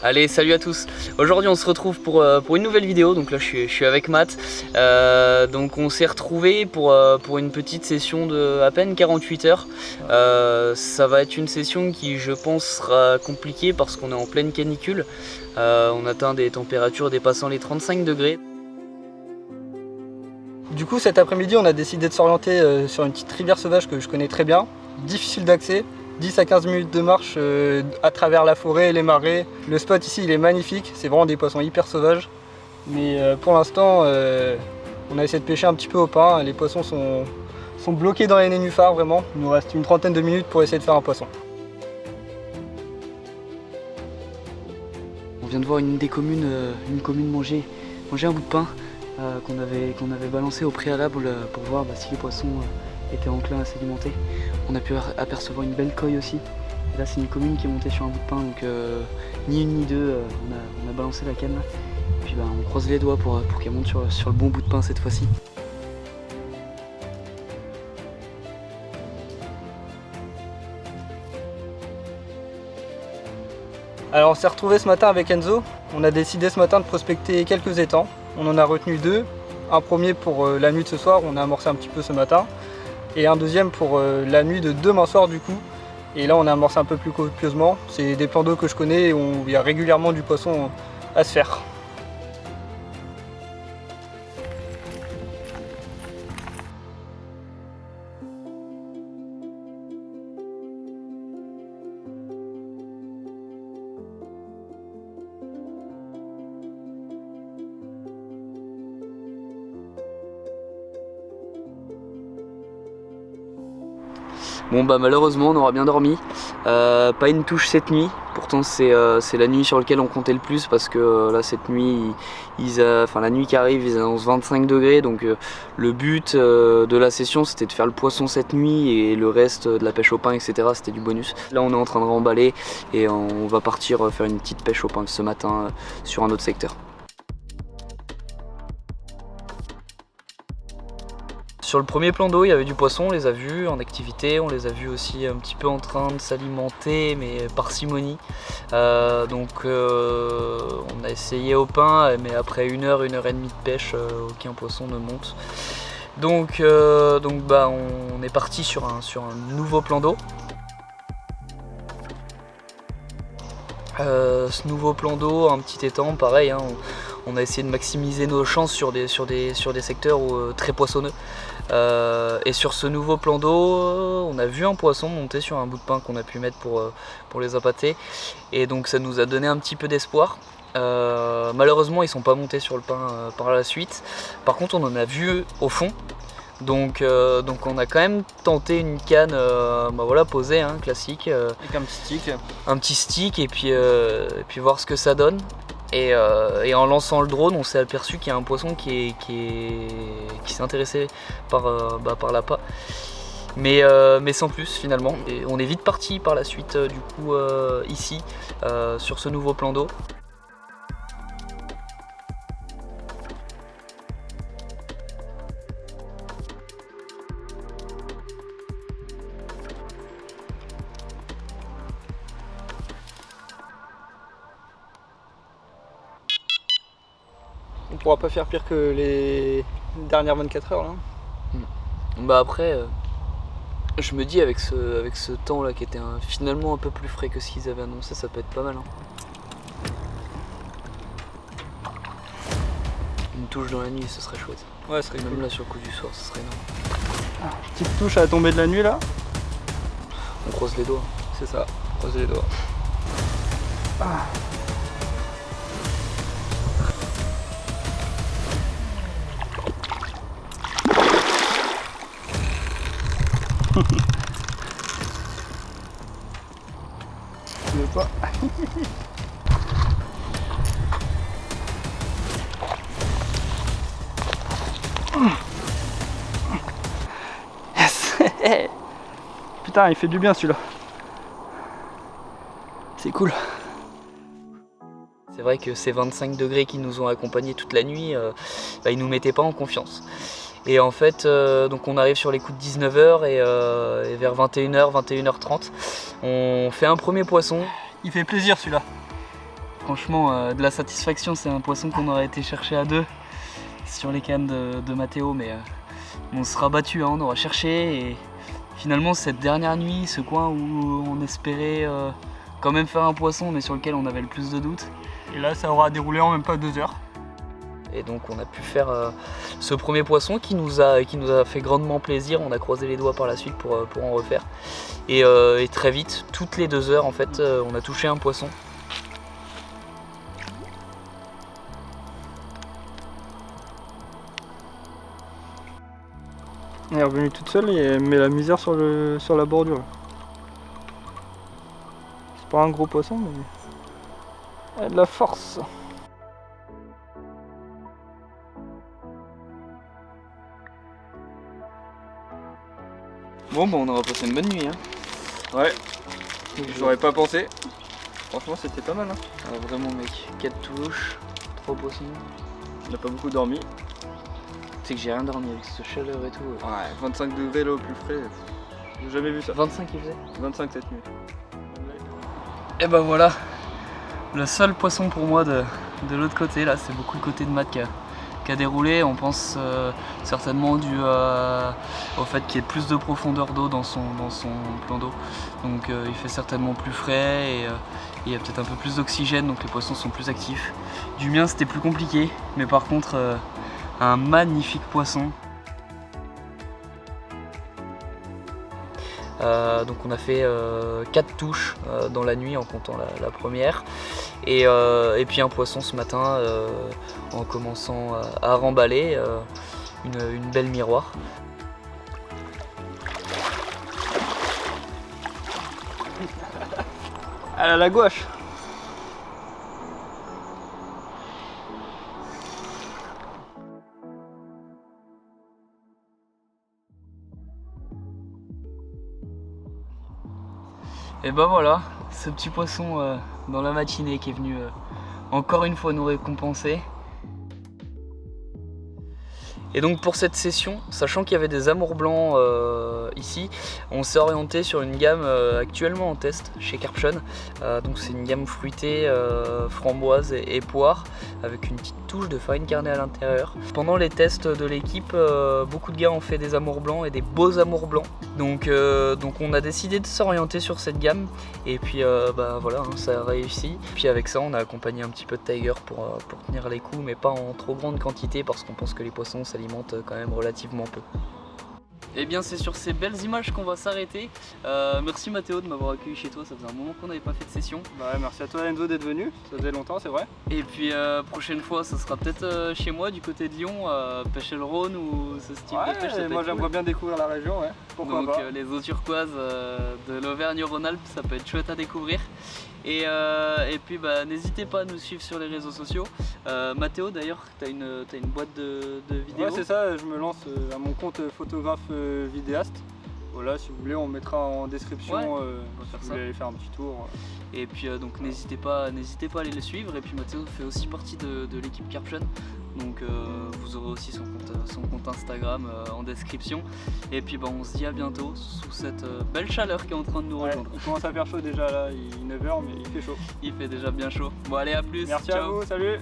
Allez, salut à tous. Aujourd'hui on se retrouve pour une nouvelle vidéo. Donc là je suis avec Matt. Donc on s'est retrouvé pour une petite session de à peine 48 heures. Ça va être une session qui, je pense, sera compliquée parce qu'on est en pleine canicule. On atteint des températures dépassant les 35 degrés. Du coup, cet après-midi, on a décidé de s'orienter sur une petite rivière sauvage que je connais très bien, difficile d'accès, 10 à 15 minutes de marche à travers la forêt et les marais. Le spot ici, il est magnifique, c'est vraiment des poissons hyper sauvages. Mais pour l'instant, on a essayé de pêcher un petit peu au pain. Les poissons sont bloqués dans les nénuphars, vraiment. Il nous reste une trentaine de minutes pour essayer de faire un poisson. On vient de voir une communes manger un bout de pain qu'on avait balancé au préalable pour voir si les poissons étaient enclins à s'alimenter. On a pu apercevoir une belle coille aussi. Et là c'est une commune qui est montée sur un bout de pain, donc ni une ni deux, on a balancé la canne là. Et puis on croise les doigts pour qu'elle monte sur le bon bout de pain cette fois-ci. Alors on s'est retrouvé ce matin avec Enzo. On a décidé ce matin de prospecter quelques étangs. On en a retenu deux. Un premier pour la nuit de ce soir, on a amorcé un petit peu ce matin. Et un deuxième pour la nuit de demain soir du coup. Et là on a amorcé un peu plus copieusement. C'est des plans d'eau que je connais où il y a régulièrement du poisson à se faire. Bon malheureusement on aura bien dormi, pas une touche cette nuit, pourtant c'est la nuit sur laquelle on comptait le plus parce que là cette nuit, la nuit qui arrive ils annoncent 25 degrés, donc le but de la session c'était de faire le poisson cette nuit et le reste de la pêche au pain etc c'était du bonus. Là on est en train de remballer et on va partir faire une petite pêche au pain ce matin sur un autre secteur. Sur le premier plan d'eau, il y avait du poisson, on les a vus en activité, on les a vus aussi un petit peu en train de s'alimenter, mais parcimonie. Donc on a essayé au pain, mais après une heure et demie de pêche, aucun poisson ne monte. Donc on est parti sur un nouveau plan d'eau. Ce nouveau plan d'eau, un petit étang, pareil, hein, on a essayé de maximiser nos chances sur des secteurs très poissonneux. Et sur ce nouveau plan d'eau, on a vu un poisson monter sur un bout de pain qu'on a pu mettre pour les appâter. Et donc ça nous a donné un petit peu d'espoir. Malheureusement, ils sont pas montés sur le pain par la suite. Par contre, on en a vu au fond. Donc on a quand même tenté une canne posée, hein, classique. Avec un petit stick. Un petit stick et puis voir ce que ça donne. Et en lançant le drone, on s'est aperçu qu'il y a un poisson qui s'est intéressé par l'appât. Mais sans plus finalement. Et on est vite parti par la suite ici, sur ce nouveau plan d'eau. On pourra pas faire pire que les dernières 24 heures là. Après, je me dis avec ce temps là qui était finalement un peu plus frais que ce qu'ils avaient annoncé, ça peut être pas mal. Hein. Une touche dans la nuit, ce serait chouette. Ouais, ce serait même cool. là sur le coup du soir, ce serait énorme. Petite touche à la tombée de la nuit là. On croise les doigts. C'est ça, croisez les doigts. Ah. Tu veux pas? Yes. Putain, il fait du bien celui-là. C'est cool. C'est vrai que ces 25 degrés qui nous ont accompagnés toute la nuit, ils nous mettaient pas en confiance. Et en fait, donc on arrive sur les coups de 19h et vers 21h, 21h30, on fait un premier poisson. Il fait plaisir celui-là. franchement de la satisfaction, c'est un poisson qu'on aurait été chercher à deux sur les cannes de Mathéo, mais on sera battu, hein, on aura cherché et finalement cette dernière nuit, ce coin où on espérait quand même faire un poisson mais sur lequel on avait le plus de doutes. Et là ça aura déroulé en même pas 2 heures. Et donc on a pu faire ce premier poisson qui nous a fait grandement plaisir. On a croisé les doigts par la suite pour en refaire. Et très vite, toutes les 2 heures en fait, on a touché un poisson. Elle est revenue toute seule et elle met la misère sur la bordure. C'est pas un gros poisson mais elle a de la force. Bon, on aura passé une bonne nuit. Hein. Ouais, j'aurais pas pensé. Franchement, c'était pas mal. Hein. Ah, vraiment, mec, 4 touches, 3 poissons. On n'a pas beaucoup dormi. C'est que j'ai rien dormi avec cette chaleur et tout. Ouais, 25 degrés là au plus frais. J'ai jamais vu ça. 25 il faisait 25 cette nuit. Et bah voilà, le seul poisson pour moi de l'autre côté, là, c'est beaucoup le côté de Matt qui a déroulé. On pense certainement dû au fait qu'il y ait plus de profondeur d'eau dans son plan d'eau. Donc il fait certainement plus frais et il y a peut-être un peu plus d'oxygène, donc les poissons sont plus actifs. Du mien c'était plus compliqué, mais par contre un magnifique poisson. Donc on a fait 4 touches dans la nuit en comptant la première et puis un poisson ce matin en commençant à remballer une belle miroir. Elle a la gouache. Et bah voilà, ce petit poisson dans la matinée qui est venu encore une fois nous récompenser. Et donc pour cette session, sachant qu'il y avait des amours blancs ici, on s'est orienté sur une gamme actuellement en test chez Karpchon. Donc c'est une gamme fruitée, framboise et poire, avec une petite touche de farine carnée à l'intérieur. Pendant les tests de l'équipe, beaucoup de gars ont fait des amours blancs et des beaux amours blancs. Donc on a décidé de s'orienter sur cette gamme et puis bah voilà, hein, ça a réussi. Puis avec ça on a accompagné un petit peu de Tiger pour tenir les coups, mais pas en trop grande quantité parce qu'on pense que les poissons s'alimentent quand même relativement peu. Et bien c'est sur ces belles images qu'on va s'arrêter. Merci Mathéo de m'avoir accueilli chez toi, ça faisait un moment qu'on n'avait pas fait de session. Bah ouais, merci à toi Enzo d'être venu, ça faisait longtemps c'est vrai. Et puis prochaine fois ça sera peut-être chez moi du côté de Lyon, pêcher le Rhône ou ce style de pêche. Moi j'aimerais bien découvrir la région, ouais. Pourquoi donc, pas. Les eaux turquoises de l'Auvergne-Rhône-Alpes, ça peut être chouette à découvrir. Et puis bah, n'hésitez pas à nous suivre sur les réseaux sociaux. Mathéo d'ailleurs, tu as une boîte de vidéos. Ouais c'est ça, je me lance à mon compte photographe vidéaste. Voilà, si vous voulez on mettra en description si vous voulez aller faire un petit tour. Et puis donc n'hésitez pas à aller le suivre. Et puis Mathéo fait aussi partie de l'équipe Karpchon. Donc vous aurez aussi son compte Instagram en description. Et puis bah, on se dit à bientôt sous cette belle chaleur qui est en train de nous rejoindre. Il commence à faire chaud déjà là, il est 9h mais il fait chaud. Il fait déjà bien chaud. Bon allez, à plus. Merci ciao. à vous, salut.